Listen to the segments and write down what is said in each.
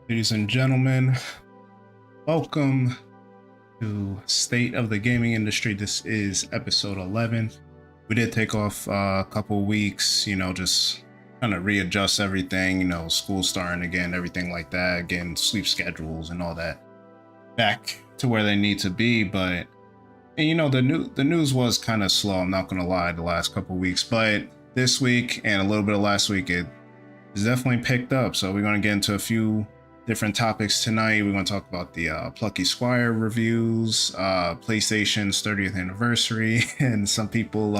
Ladies and gentlemen, welcome to State of the Gaming Industry. This is episode 11. We did take off a couple weeks, just kind of readjust everything, school starting again, everything like that, again, sleep schedules and all that back to where they need to be. But the news was kind of slow, I'm not gonna lie, the last couple weeks, but this week and a little bit of last week it has definitely picked up. So we're going to get into a few different topics tonight. We're going to talk about the Plucky Squire reviews, PlayStation's 30th anniversary, and some people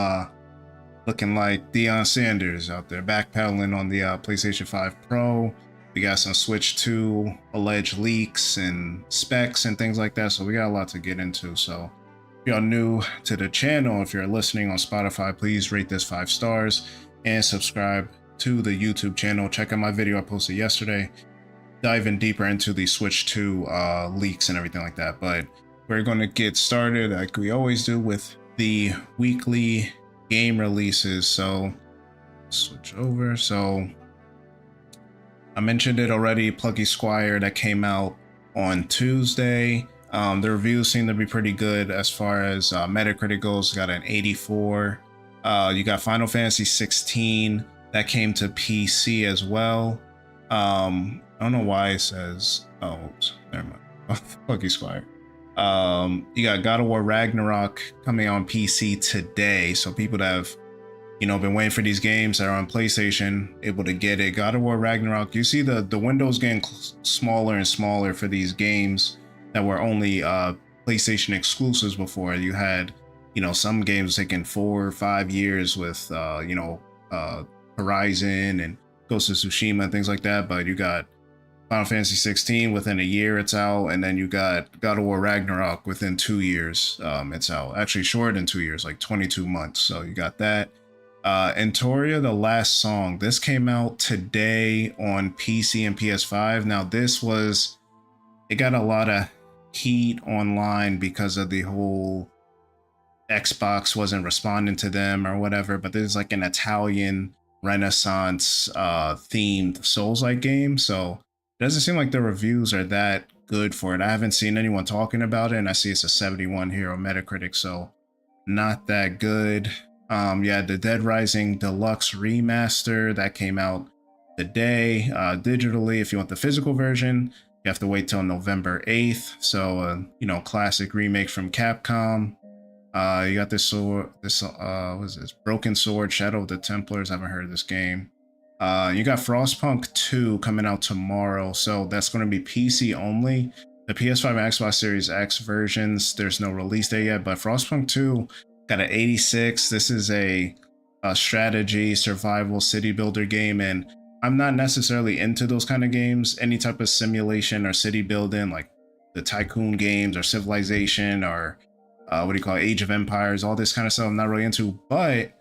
looking like Deion Sanders out there backpedaling on the PlayStation 5 Pro. We got some Switch 2 alleged leaks and specs and things like that. So we got a lot to get into. So if you're new to the channel, if you're listening on Spotify, please rate this 5 stars and subscribe to the YouTube channel. Check out my video I posted yesterday, diving deeper into the Switch 2 leaks and everything like that. But we're going to get started like we always do with the weekly game releases. So switch over. So I mentioned it already, Plucky Squire that came out on Tuesday. The reviews seem to be pretty good as far as Metacritic goes. Got an 84. You got Final Fantasy 16 that came to PC as well. I don't know why it says, oh, oops, never mind. Plucky Squire. You got God of War Ragnarok coming on PC today. So people that have, been waiting for these games that are on PlayStation, able to get it. God of War Ragnarok, you see the windows getting smaller and smaller for these games that were only PlayStation exclusives before. You had, some games taking 4 or 5 years with, Horizon and Ghost of Tsushima and things like that. But you got Final Fantasy 16 within a year it's out, and then you got God of War Ragnarok within 2 years it's out. Actually shorter than 2 years, like 22 months. So you got that. Entoria, The Last Song. This came out today on PC and PS5. Now it got a lot of heat online because of the whole Xbox wasn't responding to them or whatever, but there's like an Italian Renaissance themed Souls-like game, so it doesn't seem like the reviews are that good for it. I haven't seen anyone talking about it, and I see it's a 71 here on Metacritic, so not that good. Yeah, the Dead Rising Deluxe Remaster that came out today digitally. If you want the physical version, you have to wait till November 8th. So classic remake from Capcom. You got this sword, what is this? Broken Sword, Shadow of the Templars. I haven't heard of this game. You got Frostpunk 2 coming out tomorrow, so that's going to be PC only. The PS5 and Xbox Series X versions, there's no release date yet, but Frostpunk 2 got an 86. This is a strategy survival city builder game, and I'm not necessarily into those kind of games. Any type of simulation or city building, like the Tycoon games or Civilization or Age of Empires, all this kind of stuff I'm not really into. But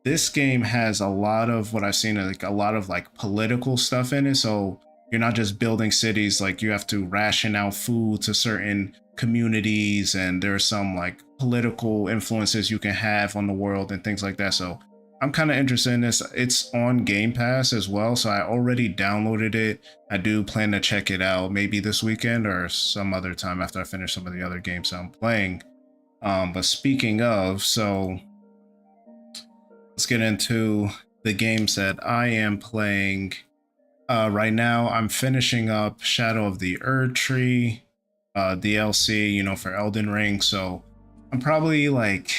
this game has a lot of what I've seen, like a lot of like political stuff in it. So you're not just building cities, like you have to ration out food to certain communities, and there's some like political influences you can have on the world and things like that. So I'm kind of interested in this. It's on Game Pass as well, so I already downloaded it. I do plan to check it out maybe this weekend or some other time after I finish some of the other games I'm playing. But speaking of, so let's get into the games that I am playing. Right now, I'm finishing up Shadow of the Erdtree DLC, for Elden Ring. So I'm probably like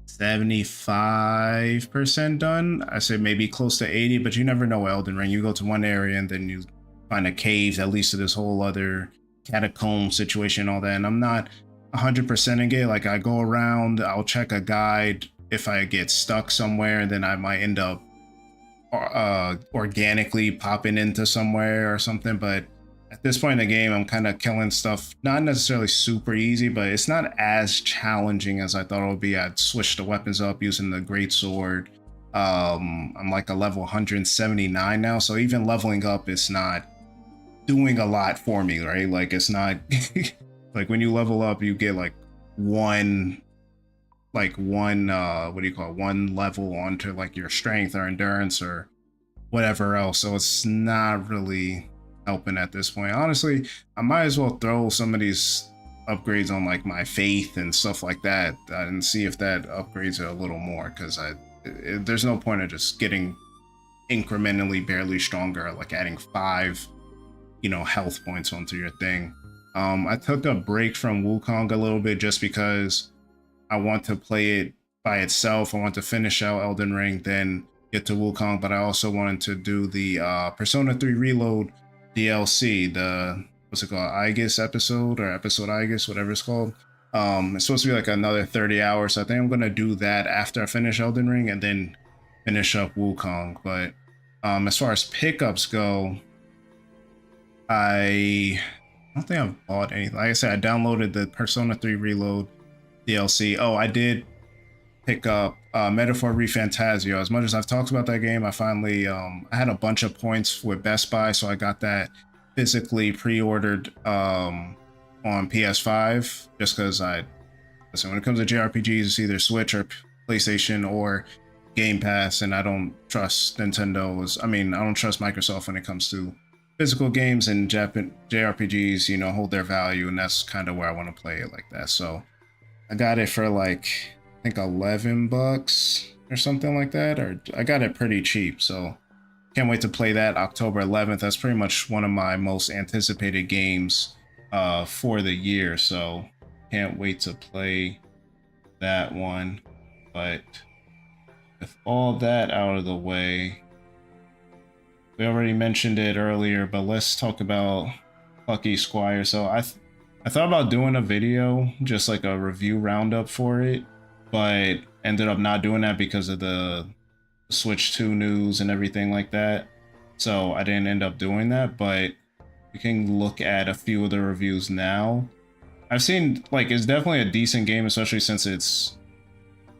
75% done. I say maybe close to 80, but you never know Elden Ring. You go to one area and then you find a cave that leads to this whole other catacomb situation, all that. And I'm not 100% in it. Like I go around, I'll check a guide if I get stuck somewhere, and then I might end up organically popping into somewhere or something. But at this point in the game, I'm kind of killing stuff, not necessarily super easy, but it's not as challenging as I thought it would be. I'd switch the weapons up using the great sword. I'm like a level 179 now, so even leveling up is not doing a lot for me, right? Like it's not like when you level up, you get like one one level onto like your strength or endurance or whatever else. So it's not really helping at this point. Honestly, I might as well throw some of these upgrades on like my faith and stuff like that, and see if that upgrades it a little more, because there's no point of just getting incrementally barely stronger, like adding 5, health points onto your thing. I took a break from Wukong a little bit just because I want to play it by itself. I want to finish out Elden Ring, then get to Wukong, but I also wanted to do the Persona 3 Reload DLC, the what's it called, Aegis episode, or episode Aegis, whatever it's called. It's supposed to be like another 30 hours, so I think I'm gonna do that after I finish Elden Ring and then finish up Wukong. But as far as pickups go, I don't think I've bought anything. Like I said, I downloaded the Persona 3 Reload DLC. Oh, I did pick up Metaphor ReFantazio. As much as I've talked about that game, I finally I had a bunch of points with Best Buy, so I got that physically pre-ordered on PS5, just because listen, when it comes to JRPGs, it's either Switch or PlayStation or Game Pass, and I don't trust Nintendo's. I don't trust Microsoft when it comes to physical games, and JRPGs, hold their value, and that's kind of where I want to play it like that. So I got it for like, I think $11 or something like that, or I got it pretty cheap. So can't wait to play that October 11th. That's pretty much one of my most anticipated games for the year. So can't wait to play that one. But with all that out of the way, we already mentioned it earlier, but let's talk about Plucky Squire. So I thought about doing a video, just like a review roundup for it, but ended up not doing that because of the Switch 2 news and everything like that. So I didn't end up doing that, but we can look at a few of the reviews now. I've seen, like, it's definitely a decent game, especially since it's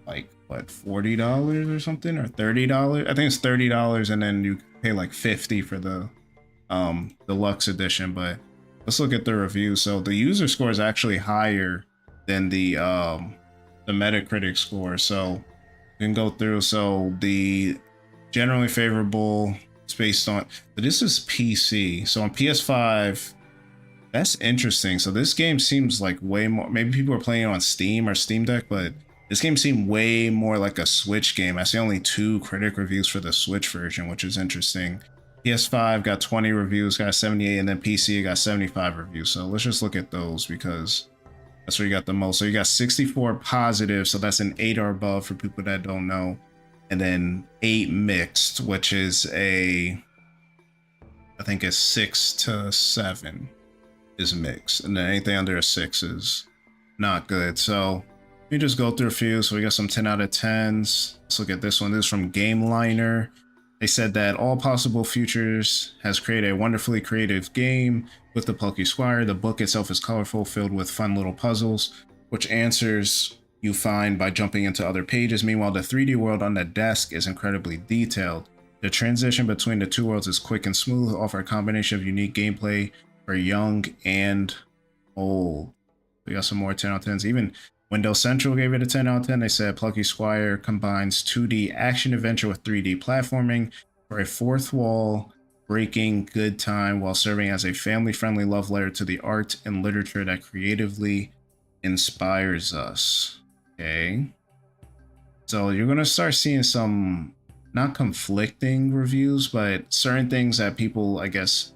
like, what, $40 or something, or $30? I think it's $30, and then you pay like $50 for the deluxe edition. But let's look at the review. So the user score is actually higher than the Metacritic score. So we can go through. So the generally favorable is based on, but this is PC. So on PS5, that's interesting. So this game seems like way more, maybe people are playing on Steam or Steam Deck, but this game seemed way more like a Switch game. I see only 2 critic reviews for the Switch version, which is interesting. PS5 got 20 reviews, got 78, and then PC got 75 reviews. So let's just look at those, because that's where you got the most. So you got 64 positive, so that's an 8 or above for people that don't know. And then 8 mixed, which is I think it's 6 to 7 is mixed. And then anything under a 6 is not good. So let me just go through a few. So we got some 10 out of 10s. Let's look at this one. This is from GameLiner. They said that all possible futures has created a wonderfully creative game with the Plucky Squire. The book itself is colorful, filled with fun little puzzles, which answers you find by jumping into other pages. Meanwhile, the 3D world on the desk is incredibly detailed. The transition between the 2 worlds is quick and smooth, offer a combination of unique gameplay for young and old. We got some more 10 out of 10s. Even Windows Central gave it a 10 out of 10. They said Plucky Squire combines 2D action adventure with 3D platforming for a fourth wall breaking good time while serving as a family-friendly love letter to the art and literature that creatively inspires us. Okay. So you're going to start seeing some not conflicting reviews, but certain things that people, I guess,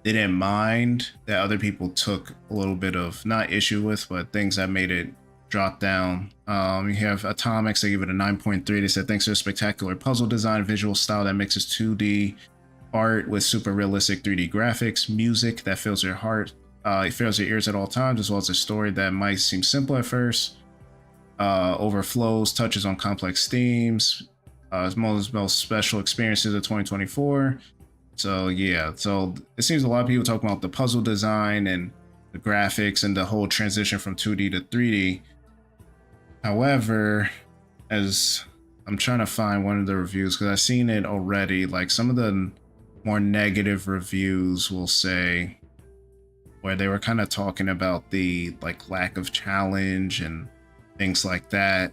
didn't mind that other people took a little bit of, not issue with, but things that made it drop down. You have Atomics, they give it a 9.3. They said, thanks to a spectacular puzzle design, visual style that mixes 2D art with super realistic 3D graphics, music that fills your heart, it fills your ears at all times, as well as a story that might seem simple at first, overflows, touches on complex themes, most special experiences of 2024. So yeah, so it seems a lot of people talking about the puzzle design and the graphics and the whole transition from 2D to 3D. However, as I'm trying to find one of the reviews, because I've seen it already, like some of the more negative reviews will say, where they were kind of talking about the like lack of challenge and things like that.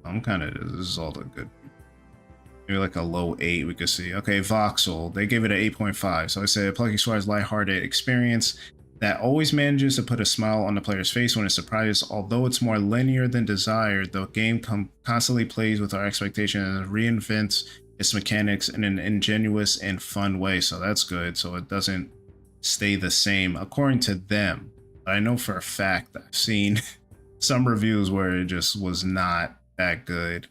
This is all the good. maybe like a low 8 we could see. Okay, Voxel, they gave it an 8.5. So I said Plucky Squire's lighthearted experience that always manages to put a smile on the player's face when it's surprised. Although it's more linear than desired, the game constantly plays with our expectations and reinvents its mechanics in an ingenuous and fun way. So that's good. So it doesn't stay the same according to them. But I know for a fact that I've seen some reviews where it just was not that good.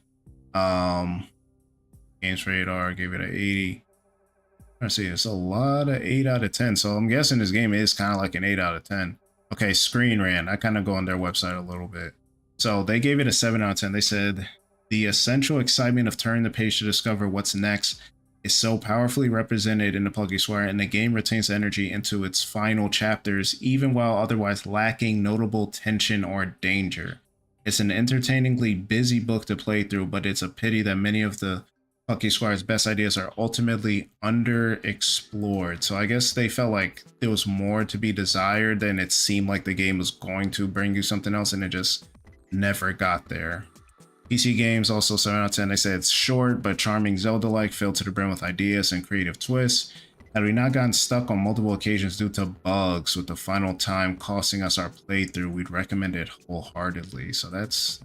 Games Radar gave it an 80. Let's see, it's a lot of 8 out of 10. So I'm guessing this game is kind of like an 8 out of 10. Okay, Screen Rant. I kind of go on their website a little bit. So they gave it a 7 out of 10. They said, the essential excitement of turning the page to discover what's next is so powerfully represented in the Plucky Squire, and the game retains energy into its final chapters, even while otherwise lacking notable tension or danger. It's an entertainingly busy book to play through, but it's a pity that many of the Plucky Squire's best ideas are ultimately underexplored. So I guess they felt like there was more to be desired than it seemed like the game was going to bring you something else, and it just never got there. PC Games also 7 out of 10. They said it's short but charming Zelda-like, filled to the brim with ideas and creative twists. Had we not gotten stuck on multiple occasions due to bugs, with the final time costing us our playthrough, we'd recommend it wholeheartedly. So that's,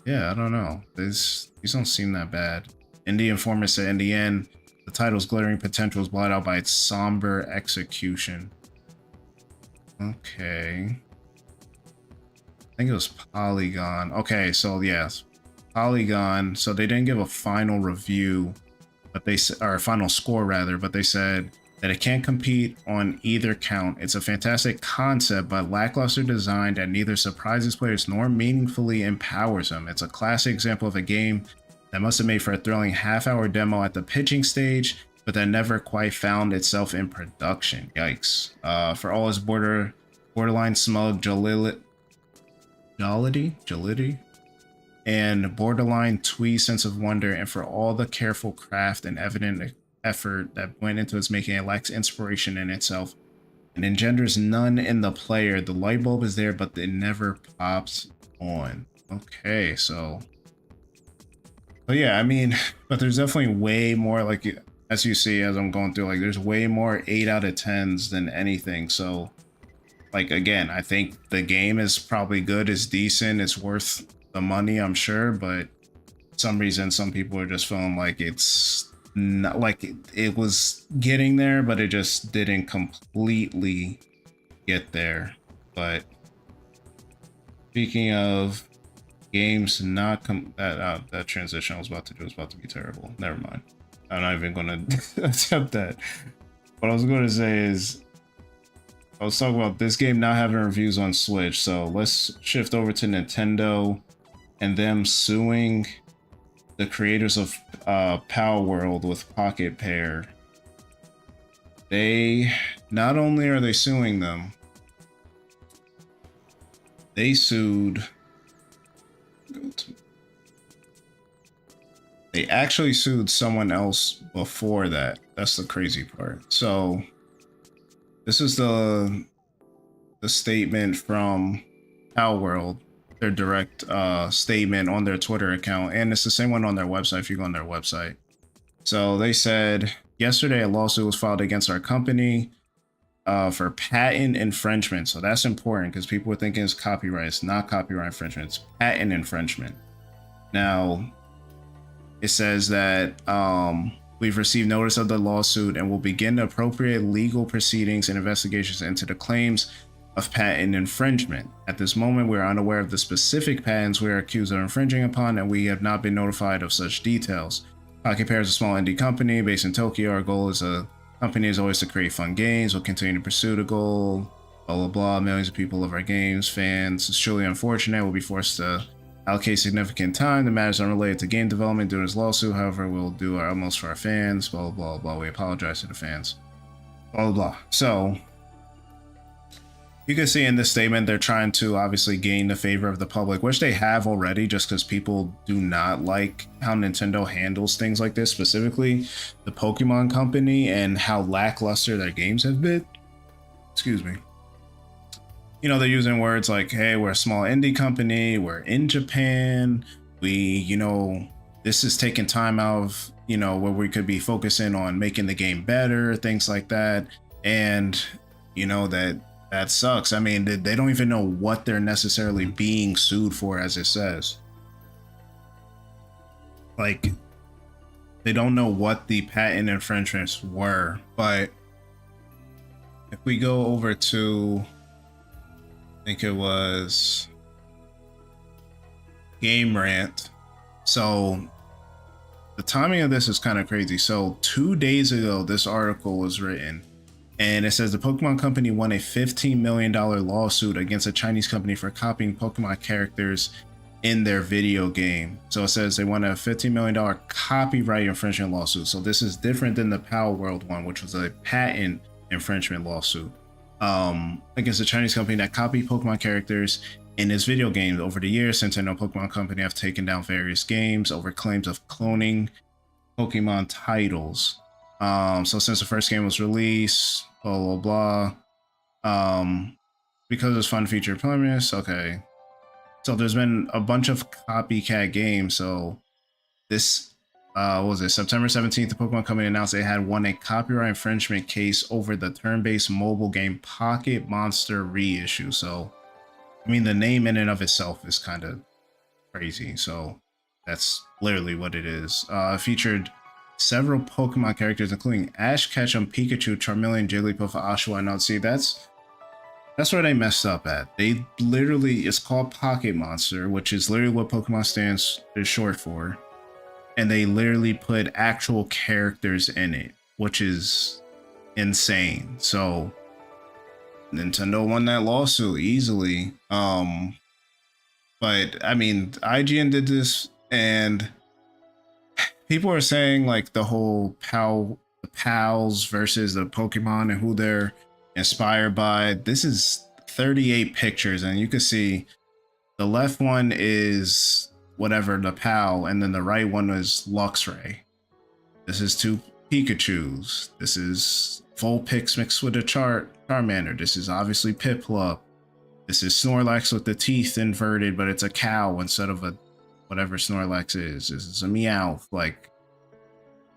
yeah, I don't know. These don't seem that bad. Indie Informer said, in the end, the title's glittering potential is blotted out by its somber execution. Okay. I think it was Polygon. Okay, so yes, Polygon. So they didn't give a final review, but they said, or a final score rather, but they said that it can't compete on either count. It's a fantastic concept, but lackluster design that neither surprises players nor meaningfully empowers them. It's a classic example of a game that must have made for a thrilling half-hour demo at the pitching stage, but that never quite found itself in production. Yikes. For all its borderline smug jollity, and borderline twee sense of wonder, and for all the careful craft and evident effort that went into its making, it lacks inspiration in itself and engenders none in the player. The light bulb is there, but it never pops on. Okay, so, but yeah, I mean, but there's definitely way more, like, as you see as I'm going through, like, there's way more 8 out of 10s than anything. So like, again, I think the game is probably good, it's decent, it's worth the money, I'm sure, but for some reason some people are just feeling like it's not, like it was getting there, but it just didn't completely get there. But speaking of games not that transition I was about to do was about to be terrible. Never mind, I'm not even gonna attempt that. What I was going to say is, I was talking about this game not having reviews on Switch, so let's shift over to Nintendo and them suing the creators of Power World with Pocketpair. They, not only are they suing them, they sued, they actually sued someone else before that. That's the crazy part. So this is the statement from Power World, their direct statement on their Twitter account, and it's the same one on their website if you go on their website. So they said, yesterday a lawsuit was filed against our company for patent infringement. So that's important because people were thinking it's copyright. It's not copyright infringement, it's patent infringement. Now, it says that we've received notice of the lawsuit and will begin appropriate legal proceedings and investigations into the claims of patent infringement. At this moment, we are unaware of the specific patents we are accused of infringing upon, and we have not been notified of such details. Pocketpair is a small indie company based in Tokyo. Our goal as a company is always to create fun games. We'll continue to pursue the goal, blah, blah, blah. Millions of people love our games, fans. It's truly unfortunate. We'll be forced to allocate significant time to matters unrelated to game development during this lawsuit. However, we'll do our utmost for our fans, blah, blah, blah. We apologize to the fans, blah, blah, blah. So you can see in this statement, they're trying to obviously gain the favor of the public, which they have already, just because people do not like how Nintendo handles things like this, specifically the Pokemon company, and how lackluster their games have been. Excuse me. You know, they're using words like, hey, we're a small indie company, we're in Japan, we, you know, this is taking time out of, you know, where we could be focusing on making the game better, things like that. And, you know, that sucks. I mean, they don't even know what they're necessarily being sued for, as it says. Like, they don't know what the patent infringements were. But if we go over to, I think it was Game Rant. So the timing of this is kind of crazy. So 2 days ago, this article was written, and it says the Pokemon Company won a $15 million lawsuit against a Chinese company for copying Pokemon characters in their video game. So it says they won a $15 million copyright infringement lawsuit. So this is different than the Power World one, which was a patent infringement lawsuit against a Chinese company that copied Pokemon characters in its video games. Over the years, Nintendo Pokemon Company have taken down various games over claims of cloning Pokemon titles. So since the first game was released, blah blah blah. Because it's fun feature premise, okay. So there's been a bunch of copycat games. So this what was it, September 17th, the Pokemon Company announced they had won a copyright infringement case over the turn-based mobile game Pocket Monster reissue. So I mean, the name in and of itself is kind of crazy. So that's literally what it is. Featured several Pokemon characters, including Ash Ketchum, Pikachu, Charmeleon, Jigglypuff, Oshawott, and Odyssey. That's where they messed up at. They literally, it's called Pocket Monster, which is literally what Pokemon is short for. And they literally put actual characters in it, which is insane. So Nintendo won that lawsuit easily. But I mean, IGN did this, and people are saying like the whole the pals versus the Pokemon and who they're inspired by. This is 38 pictures, and you can see the left one is whatever, the pal, and then the right one is Luxray. This is 2 Pikachus. This is Vulpix mixed with a Charmander. This is obviously Piplup. This is Snorlax with the teeth inverted, but it's a cow instead of a whatever Snorlax is. This is a Meowth, like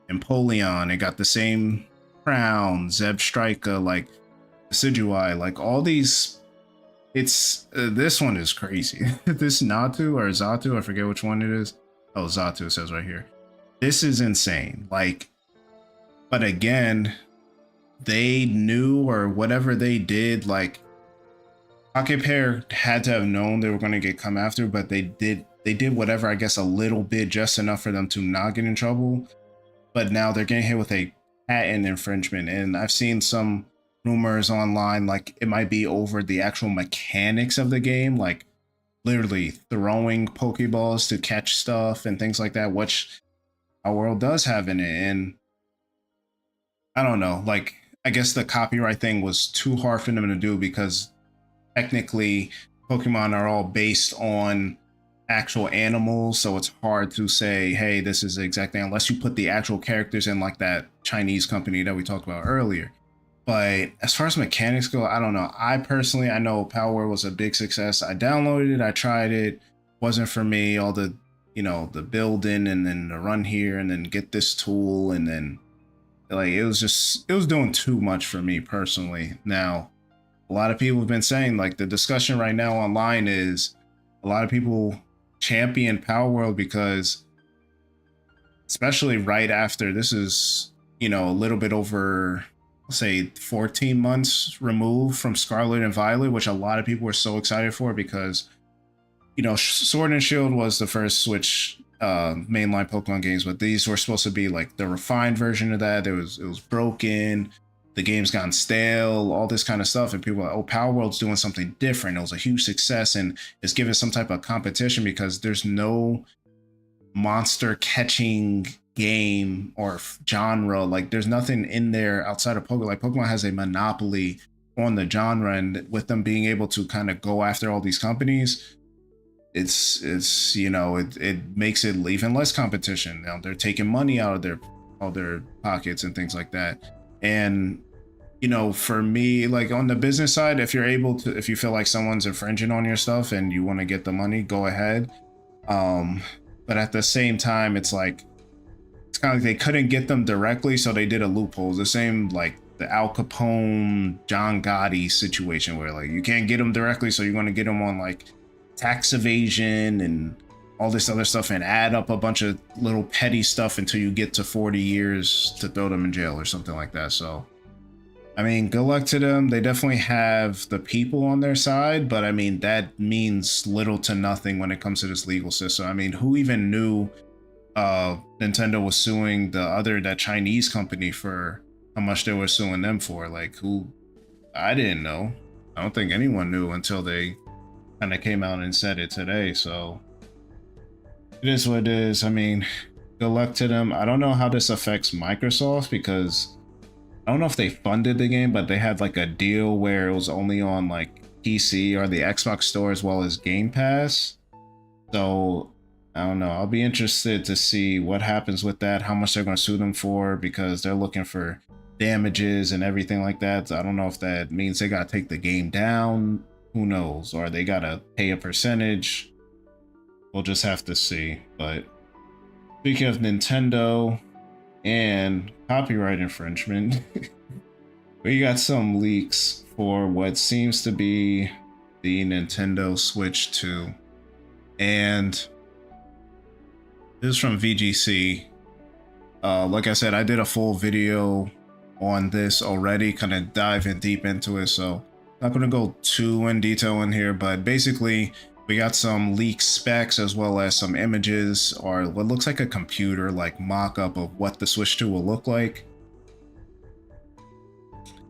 Empoleon. It got the same crown. Zebstrika, like Decidueye, like all these. It's this one is crazy. This Natu or Zatu, I forget which one it is. Oh, Zatu, it says right here. This is insane. Like, but again, they knew, or whatever they did, like Pocketpair had to have known they were going to get come after, but they did whatever, I guess a little bit, just enough for them to not get in trouble. But now they're getting hit with a patent infringement, and I've seen some rumors online like it might be over the actual mechanics of the game, like literally throwing Pokeballs to catch stuff and things like that, which our world does have in it. And I don't know, like I guess the copyright thing was too hard for them to do, because technically Pokemon are all based on actual animals, so it's hard to say, hey, this is the exact thing, unless you put the actual characters in, like that Chinese company that we talked about earlier. But as far as mechanics go, I don't know. I personally, I know Power was a big success. I downloaded it, I tried it, wasn't for me. All the, you know, the building and then the run here and then get this tool, and then like it was doing too much for me personally. Now, a lot of people have been saying, like, the discussion right now online is a lot of people champion Power World because, especially right after, this is, you know, a little bit over, say 14 months removed from Scarlet and Violet, which a lot of people were so excited for, because, you know, Sword and Shield was the first Switch mainline Pokemon games, but these were supposed to be like the refined version of that. It was broken, the game's gotten stale, all this kind of stuff, and people were like, oh, Power World's doing something different. It was a huge success, and it's given some type of competition, because there's no monster catching game or genre. Like, there's nothing in there outside of Pokemon. Like, Pokemon has a monopoly on the genre, and with them being able to kind of go after all these companies, it's you know, it makes it even less competition. Now they're taking money out of their pockets and things like that. And, you know, for me, like on the business side, if you're able to, if you feel like someone's infringing on your stuff and you want to get the money, go ahead. but at the same time, it's like, it's kind of like they couldn't get them directly, so they did a loophole. It's the same like the Al Capone, John Gotti situation where like you can't get them directly, so you're going to get them on like tax evasion and all this other stuff and add up a bunch of little petty stuff until you get to 40 years to throw them in jail or something like that. So, I mean, good luck to them. They definitely have the people on their side, but I mean, that means little to nothing when it comes to this legal system. I mean, who even knew Nintendo was suing that Chinese company for how much they were suing them for? Like, who? I didn't know. I don't think anyone knew until they kind of came out and said it today. So it is what it is. I mean, good luck to them. I don't know how this affects Microsoft because I don't know if they funded the game, but they had like a deal where it was only on like PC or the Xbox store as well as Game Pass. So I don't know. I'll be interested to see what happens with that, how much they're going to sue them for, because they're looking for damages and everything like that. So I don't know if that means they got to take the game down. Who knows? Or they got to pay a percentage. We'll just have to see. But speaking of Nintendo and copyright infringement, we got some leaks for what seems to be the Nintendo Switch 2. And this is from VGC. Like I said, I did a full video on this already, kind of diving deep into it, so not going to go too in detail in here, but basically we got some leaked specs as well as some images or what looks like a computer like mock-up of what the Switch 2 will look like.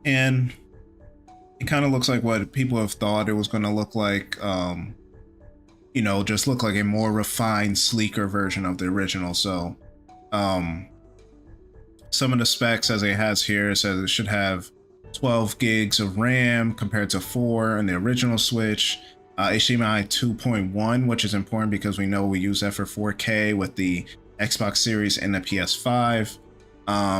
And it kind of looks like what people have thought it was going to look like. You know, just look like a more refined, sleeker version of the original. So some of the specs as it has here, it says it should have 12 gigs of RAM compared to 4 in the original Switch. HDMI 2.1, which is important because we know we use that for 4K with the Xbox Series and the PS5.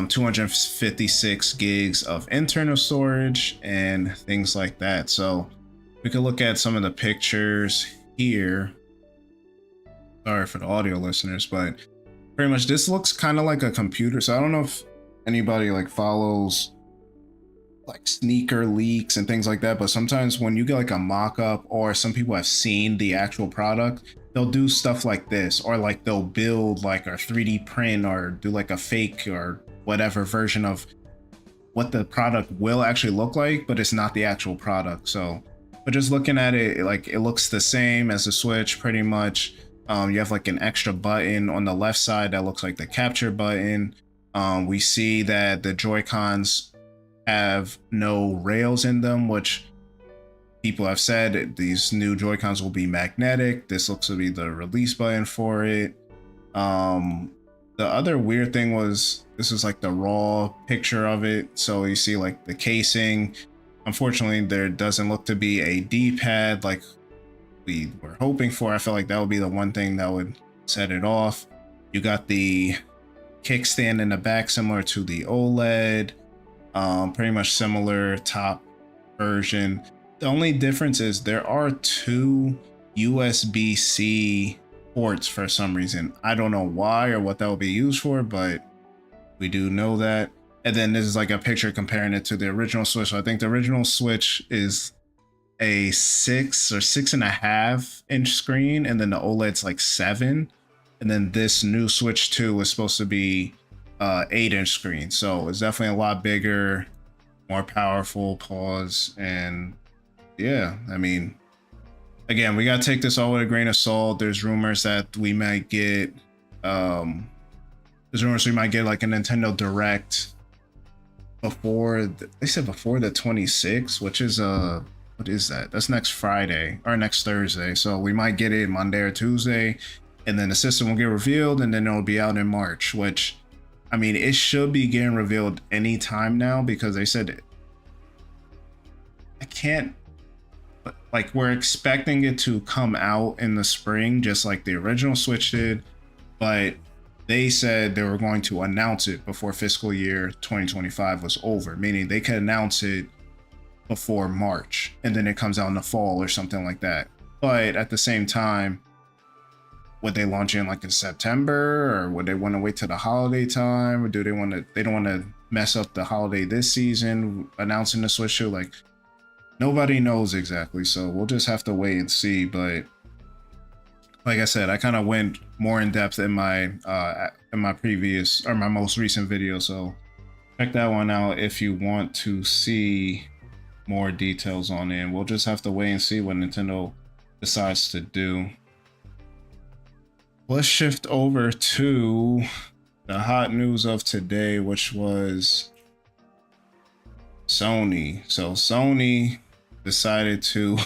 256 gigs of internal storage and things like that. So we could look at some of the pictures here. Sorry for the audio listeners, but pretty much this looks kind of like a computer. So I don't know if anybody like follows like sneaker leaks and things like that, but sometimes when you get like a mock-up or some people have seen the actual product, they'll do stuff like this, or like they'll build like a 3D print or do like a fake or whatever version of what the product will actually look like, but it's not the actual product. So but just looking at it, like it looks the same as the Switch pretty much. You have like an extra button on the left side that looks like the capture button. We see that the Joy-Cons have no rails in them, which people have said these new Joy-Cons will be magnetic. This looks to be the release button for it. The other weird thing was this is like the raw picture of it. So you see like the casing. Unfortunately, there doesn't look to be a D-pad like we were hoping for. I feel like that would be the one thing that would set it off. You got the kickstand in the back similar to the OLED. Pretty much similar top version. The only difference is there are 2 USB-C ports for some reason. I don't know why or what that will be used for, but we do know that. And then this is like a picture comparing it to the original Switch. So I think the original Switch is a 6 or 6.5 inch screen, and then the OLED's like 7. And then this new Switch 2 is supposed to be 8-inch screen. So it's definitely a lot bigger, more powerful. And yeah, I mean, again, we got to take this all with a grain of salt. There's rumors that we might get like a Nintendo Direct before they said before the 26th, which is what is that? That's next Friday or next Thursday. So we might get it Monday or Tuesday, and then the system will get revealed, and then it'll be out in March, which I mean, it should be getting revealed anytime now because they said I can't, like, we're expecting it to come out in the spring, just like the original Switch did, but they said they were going to announce it before fiscal year 2025 was over, meaning they could announce it before March and then it comes out in the fall or something like that. But at the same time, would they launch in like in September, or would they want to wait till the holiday time, or do they want to? They don't want to mess up the holiday this season announcing the Switch 2. Like nobody knows exactly, so we'll just have to wait and see. But like I said, I kind of went more in depth in my previous or my most recent video, so check that one out if you want to see more details on it. And we'll just have to wait and see what Nintendo decides to do. Let's shift over to the hot news of today, which was Sony. So Sony decided to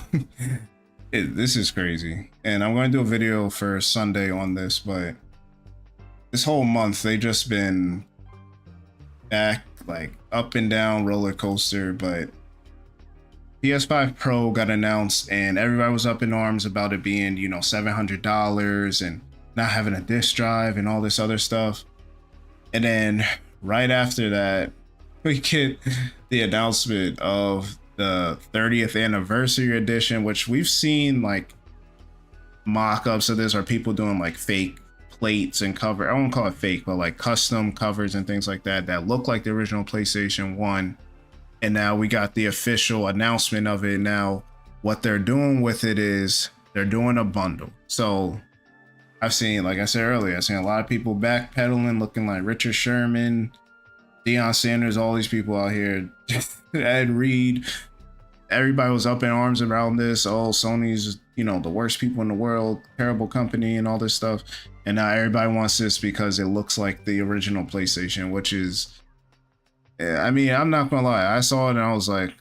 this is crazy, and I'm going to do a video for Sunday on this, but this whole month they just been back like up and down roller coaster. But PS5 Pro got announced and everybody was up in arms about it being, you know, $700 and not having a disk drive and all this other stuff. And then right after that, we get the announcement of the 30th anniversary edition, which we've seen like mock-ups of this, or people doing like fake plates and cover. I won't call it fake, but like custom covers and things like that that look like the original PlayStation 1. And now we got the official announcement of it. Now what they're doing with it is they're doing a bundle. So I've seen, like I said earlier, I've seen a lot of people backpedaling, looking like Richard Sherman, Deion Sanders, all these people out here, Ed Reed. Everybody was up in arms around this. Oh, Sony's, you know, the worst people in the world, terrible company and all this stuff. And now everybody wants this because it looks like the original PlayStation, which is, I mean, I'm not gonna lie. I saw it and I was like,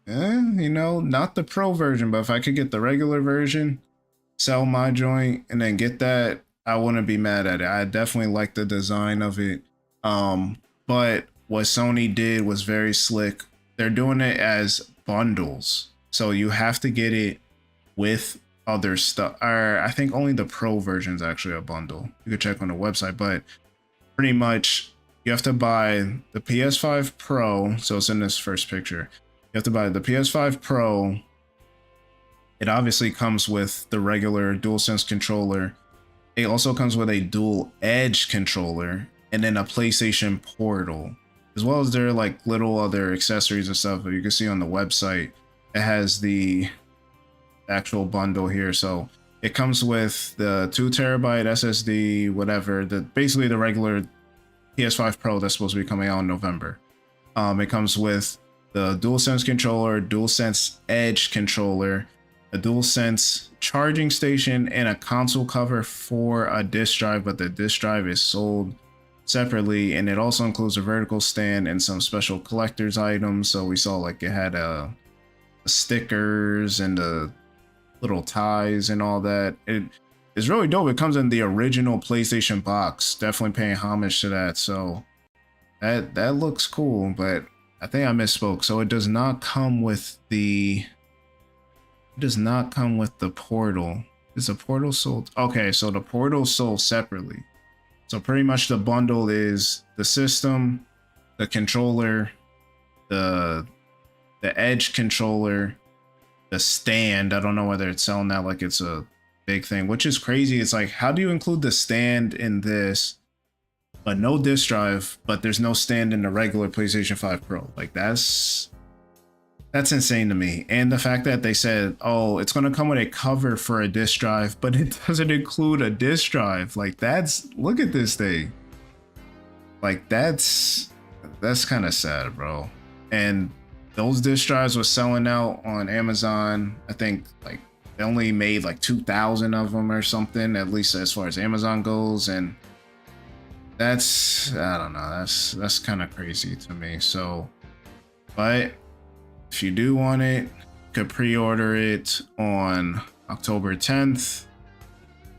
you know, not the Pro version, but if I could get the regular version, sell my joint and then get that, I wouldn't be mad at it. I definitely like the design of it. But what Sony did was very slick. They're doing it as bundles. So you have to get it with other stuff. Or I think only the Pro version is actually a bundle. You can check on the website, but pretty much you have to buy the PS5 Pro. So it's in this first picture. You have to buy the PS5 Pro. It obviously comes with the regular DualSense controller. It also comes with a dual edge controller and then a PlayStation Portal, as well as their like little other accessories and stuff that you can see on the website. It has the actual bundle here. So it comes with the 2TB SSD, whatever, basically the regular PS5 Pro that's supposed to be coming out in November. It comes with the DualSense controller, DualSense Edge controller, a DualSense charging station, and a console cover for a disc drive, but the disc drive is sold separately. And it also includes a vertical stand and some special collector's items. So we saw like it had stickers and the little ties and all that. It is really dope. It comes in the original PlayStation box, definitely paying homage to that. So that looks cool, but I think I misspoke. So it does not come with the Portal. Is the Portal sold? Okay, so the Portal sold separately. So pretty much the bundle is the system, the controller, the Edge controller, the stand. I don't know whether it's selling that like it's a big thing, which is crazy. It's like, how do you include the stand in this, but no disc drive, but there's no stand in the regular PlayStation 5 Pro? Like that's insane to me. And the fact that they said, oh, it's going to come with a cover for a disc drive, but it doesn't include a disc drive. Like look at this thing. Like that's kind of sad, bro. And those disc drives were selling out on Amazon. I think like they only made like 2,000 of them or something, at least as far as Amazon goes. And that's, I don't know, that's kind of crazy to me. So, but if you do want it, you could pre-order it on October 10th.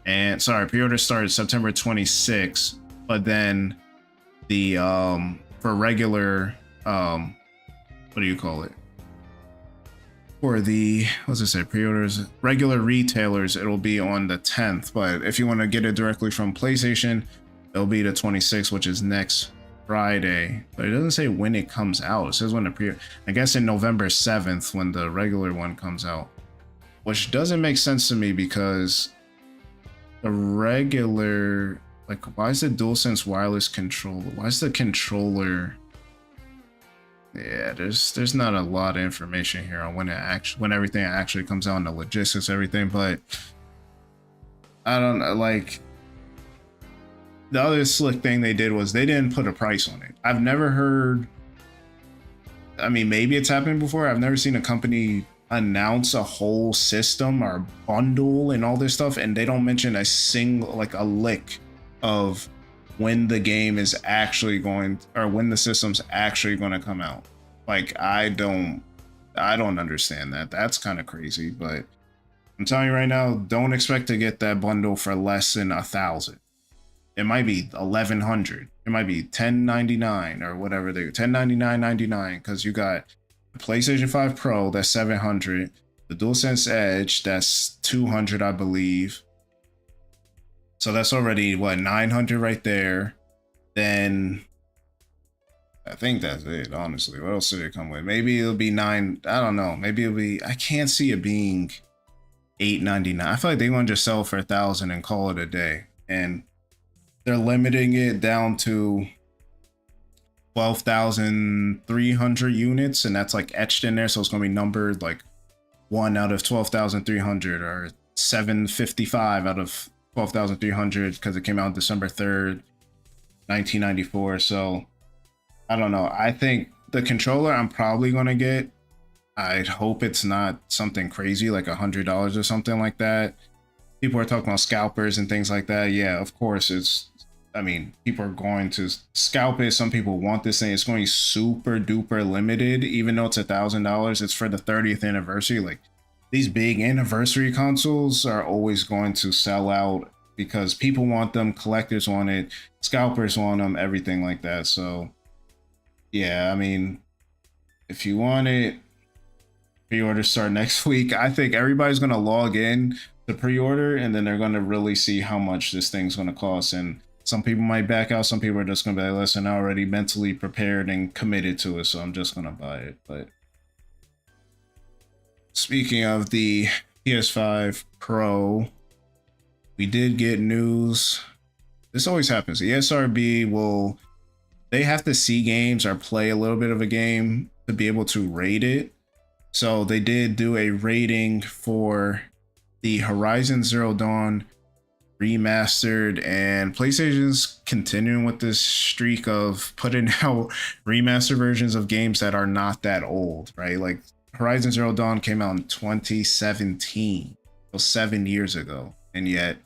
And sorry, pre-order started September 26th, but then the for regular what do you call it? For the, what's it say, pre-orders, regular retailers, it'll be on the 10th. But if you want to get it directly from PlayStation, it'll be the 26th, which is next Friday. But it doesn't say when it comes out. It says when the I guess in November 7th when the regular one comes out, which doesn't make sense to me because the regular, like, why is the DualSense wireless controller? Why is the controller? Yeah, there's not a lot of information here on when everything actually comes out and the logistics, everything, but I don't know, like the other slick thing they did was they didn't put a price on it. I've never heard, I mean, maybe it's happened before. I've never seen a company announce a whole system or bundle and all this stuff, and they don't mention a single, like a lick of when the game is actually going, or when the system's actually going to come out. Like, I don't understand that. That's kind of crazy, but I'm telling you right now, don't expect to get that bundle for less than 1,000. It might be 1,100. It might be 1099 or whatever they 1099.99, because you got the PlayStation 5 Pro, that's 700, the DualSense Edge, that's 200, I believe. So that's already what, 900 right there. Then I think that's it, honestly. What else did it come with? Maybe it'll be 9, I don't know. Maybe it'll be, I can't see it being 899. I feel like they want to just sell for 1,000 and call it a day. And they're limiting it down to 12,300 units, and that's like etched in there, so it's gonna be numbered like 1 out of 12,300 or 755 out of 12,300 because it came out December 3rd, 1994. So I don't know. I think the controller I'm probably gonna get, I'd hope it's not something crazy like $100 or something like that. People are talking about scalpers and things like that. Yeah, of course it's, I mean, people are going to scalp it. Some people want this thing. It's going to be super duper limited, even though it's $1,000. It's for the 30th anniversary. Like, these big anniversary consoles are always going to sell out because people want them, collectors want it, scalpers want them, everything like that. So yeah, I mean, if you want it, pre-orders start next week. I think everybody's going to log in to pre-order, and then they're going to really see how much this thing's going to cost. And some people might back out. Some people are just going to be like, listen, I already mentally prepared and committed to it, so I'm just going to buy it. But speaking of the PS5 Pro, we did get news. This always happens. The SRB will, they have to see games or play a little bit of a game to be able to rate it. So they did do a rating for the Horizon Zero Dawn Remastered, and PlayStation's continuing with this streak of putting out remastered versions of games that are not that old, right? Like Horizon Zero Dawn came out in 2017, so 7 years ago, and yet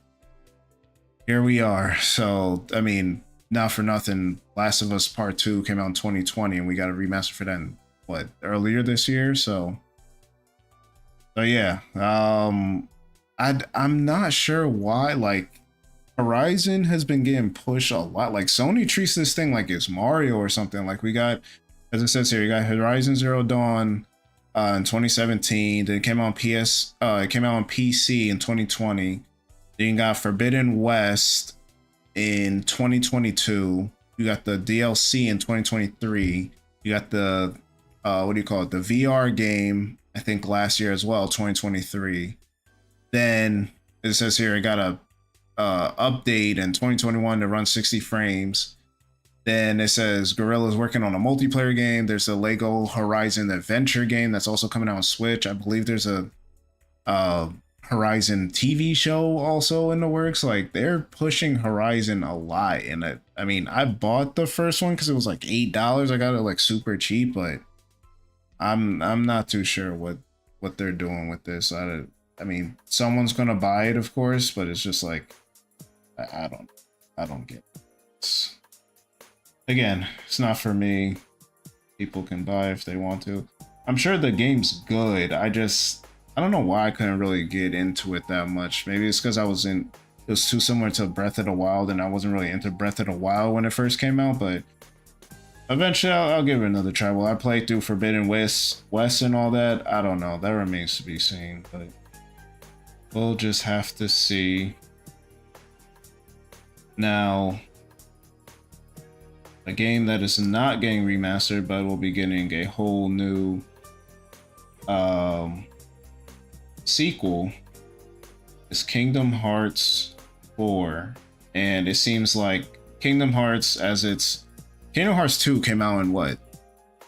here we are. So I mean, not for nothing, Last of Us Part 2 came out in 2020, and we got a remaster for that in, what, earlier this year. So yeah, I'm not sure why, like, Horizon has been getting pushed a lot. Like, Sony treats this thing like it's Mario or something. Like, we got, as it says here, you got Horizon Zero Dawn in 2017. Then it came out on it came out on PC in 2020. Then you got Forbidden West in 2022. You got the DLC in 2023. You got the what do you call it? The VR game, I think last year as well, 2023. Then it says here, I got a update in 2021 to run 60 frames. Then it says Guerrilla's working on a multiplayer game. There's a Lego Horizon Adventure game that's also coming out on Switch. I believe there's a Horizon TV show also in the works. Like, they're pushing Horizon a lot. And I mean, I bought the first one because it was like $8. I got it like super cheap, but I'm not too sure what they're doing with this. I mean, someone's gonna buy it, of course, but it's just like, I don't get it. Again, it's not for me. People can buy if they want to. I'm sure the game's good. I don't know why I couldn't really get into it that much. Maybe it's because it was too similar to Breath of the Wild, and I wasn't really into Breath of the Wild when it first came out, but eventually I'll give it another try. Will I play through Forbidden West and all that? I don't know. That remains to be seen, but we'll just have to see. Now, a game that is not getting remastered but will be getting a whole new sequel is Kingdom Hearts 4, and it seems like Kingdom Hearts, Kingdom Hearts 2 came out in what,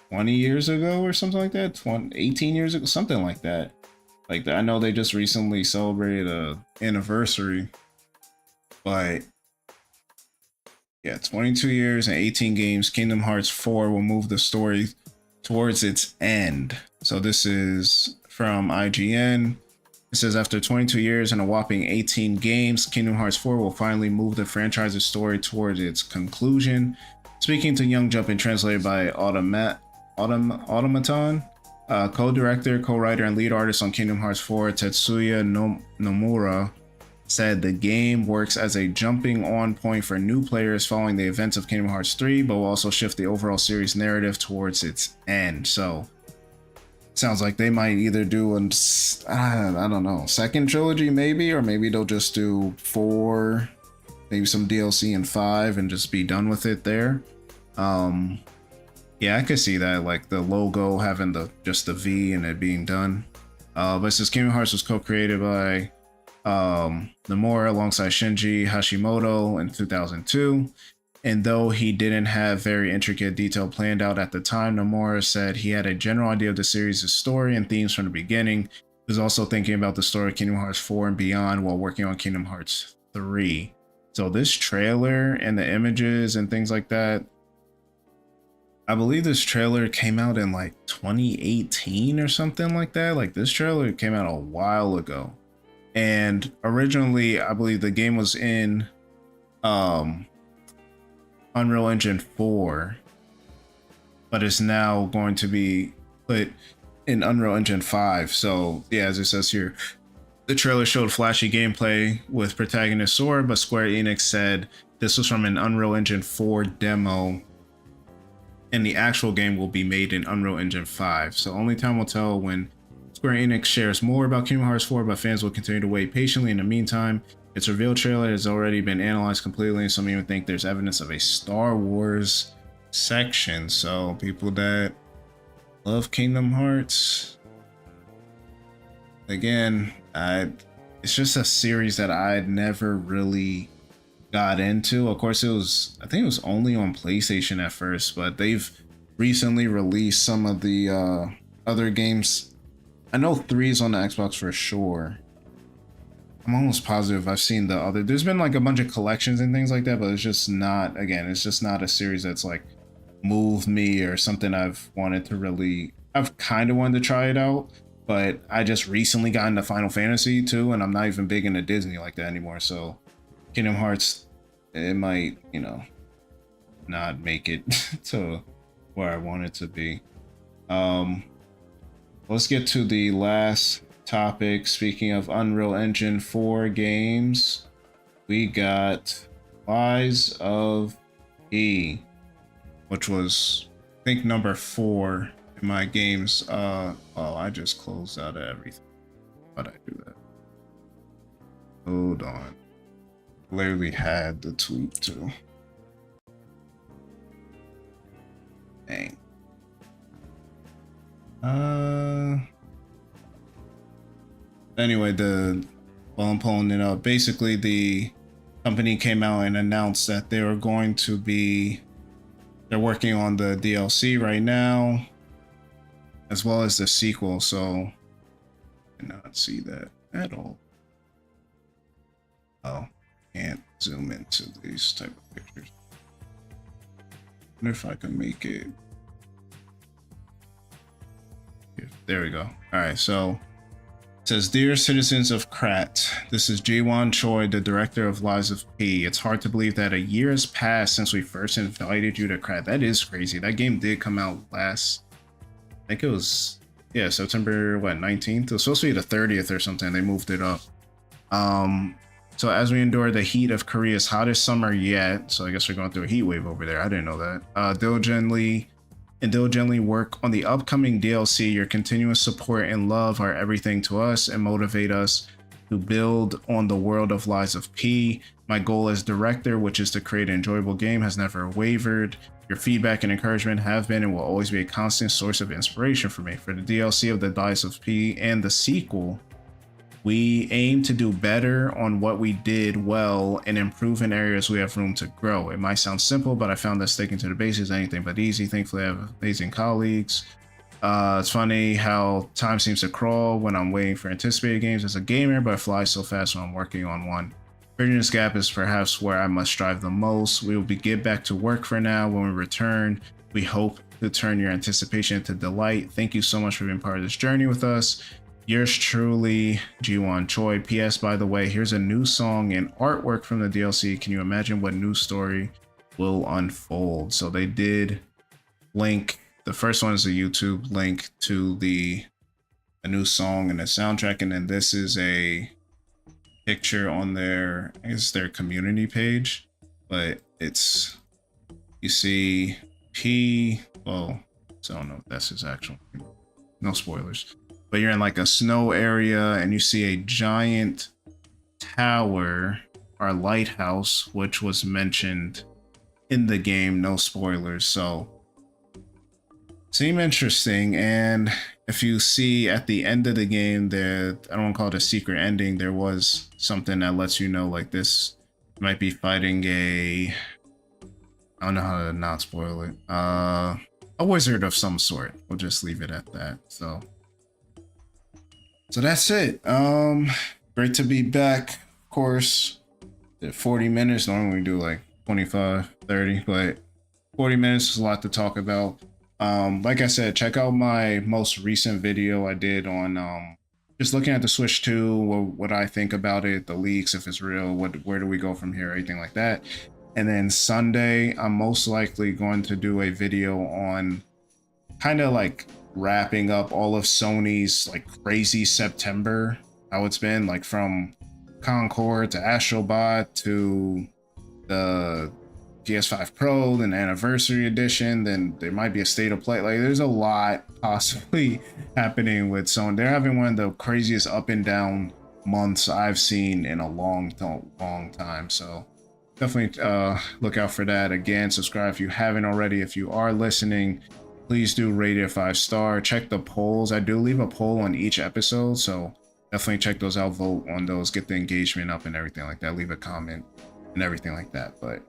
20 years ago or something like that, 18 years ago, something like that. Like, I know they just recently celebrated a anniversary, but yeah, 22 years and 18 games. Kingdom Hearts 4 will move the story towards its end. So this is from IGN. It says, after 22 years and a whopping 18 games, Kingdom Hearts 4 will finally move the franchise's story towards its conclusion. Speaking to Young Jump and translated by Automaton, co-director, co-writer, and lead artist on Kingdom Hearts 4, Tetsuya Nomura, said the game works as a jumping on point for new players following the events of Kingdom Hearts 3, but will also shift the overall series narrative towards its end. So sounds like they might either do I don't know, second trilogy maybe, or maybe they'll just do 4, maybe some DLC in 5 and just be done with it there. Yeah, I could see that, like the logo having just the V and it being done. But it says Kingdom Hearts was co-created by Nomura alongside Shinji Hashimoto in 2002. And though he didn't have very intricate detail planned out at the time, Nomura said he had a general idea of the series' story and themes from the beginning. He was also thinking about the story of Kingdom Hearts 4 and beyond while working on Kingdom Hearts 3. So this trailer and the images and things like that, I believe this trailer came out in like 2018 or something like that. Like, this trailer came out a while ago. And originally, I believe the game was in Unreal Engine 4, but it's now going to be put in Unreal Engine 5. So yeah, as it says here, the trailer showed flashy gameplay with protagonist Sora, but Square Enix said this was from an Unreal Engine 4 demo, and the actual game will be made in Unreal Engine 5. So only time will tell when Square Enix shares more about Kingdom Hearts 4, but fans will continue to wait patiently. In the meantime, its reveal trailer has already been analyzed completely, and some even think there's evidence of a Star Wars section. So people that love Kingdom Hearts, again, it's just a series that I'd never really got into. Of course, I think it was only on PlayStation at first, but they've recently released some of the other games. I know 3 is on the Xbox for sure. I'm almost positive I've seen the other. There's been like a bunch of collections and things like that, but it's just not, again, it's just not a series that's like moved me or something I've wanted to really, I've kind of wanted to try it out, but I just recently got into Final Fantasy too, and I'm not even big into Disney like that anymore. So Kingdom Hearts, it might, you know, not make it to where I want it to be. Let's get to the last topic. Speaking of Unreal Engine 4 games, we got Lies of P, which was, I think, number 4 in my games. Oh, I just closed out of everything. Why'd I do that? Hold on. Literally had the tweet too. Dang. Anyway, while I'm pulling it up, basically the company came out and announced that they were going to be, they're working on the DLC right now, as well as the sequel. So I cannot see that at all. Oh, can't zoom into these type of pictures. I wonder if I can make it. There we go. All right, so it says, "Dear citizens of Krat, this is Jaewon Choi, the director of Lies of P. It's hard to believe that a year has passed since we first invited you to Krat." That is crazy. That game did come out last, I think it was, yeah, September, what, 19th? It was supposed to be the 30th or something. They moved it up. So as we endure the heat of Korea's hottest summer yet, so I guess we're going through a heat wave over there. I didn't know that. Diligently work on the upcoming DLC. Your continuous support and love are everything to us and motivate us to build on the world of Lies of P. My goal as director, which is to create an enjoyable game, has never wavered. Your feedback and encouragement have been and will always be a constant source of inspiration for me. For the DLC of the Lies of P and the sequel, We aim to do better on what we did well and improve in areas we have room to grow. It might sound simple, but I found that sticking to the basics is anything but easy. Thankfully, I have amazing colleagues. It's funny how time seems to crawl when I'm waiting for anticipated games as a gamer, but it flies so fast when I'm working on one. Bridging this gap is perhaps where I must strive the most. We will get back to work for now. When we return, we hope to turn your anticipation into delight. Thank you so much for being part of this journey with us. Yours truly, Jiwon Choi. PS, by the way, here's a new song and artwork from the DLC. Can you imagine what new story will unfold? So they did link, the first one is a YouTube link to a new song and a soundtrack, and then this is a picture on their, I guess their community page, but it's, you see well, so I don't know if that's his actual, no spoilers, but you're in like a snow area and you see a giant tower or lighthouse, which was mentioned in the game, no spoilers, so seem interesting. And if you see at the end of the game, there, I don't want to call it a secret ending, there was something that lets you know like this might be fighting I don't know how to not spoil it, a wizard of some sort. We'll just leave it at that. So that's it. Great to be back. Of course, 40 minutes. Normally we do like 25, 30, but 40 minutes is a lot to talk about. Like I said, check out my most recent video I did on just looking at the Switch 2, what I think about it, the leaks, if it's real, where do we go from here, anything like that. And then Sunday, I'm most likely going to do a video on kind of like wrapping up all of Sony's like crazy September, how it's been, like from Concord to Astrobot to the PS5 Pro, then Anniversary Edition, then there might be a State of Play. Like there's a lot possibly happening with Sony. They're having one of the craziest up and down months I've seen in a long time. So definitely look out for that. Again, subscribe if you haven't already. If you are listening, please do rate it 5-star. Check the polls. I do leave a poll on each episode, so definitely check those out, vote on those, get the engagement up and everything like that, leave a comment and everything like that. But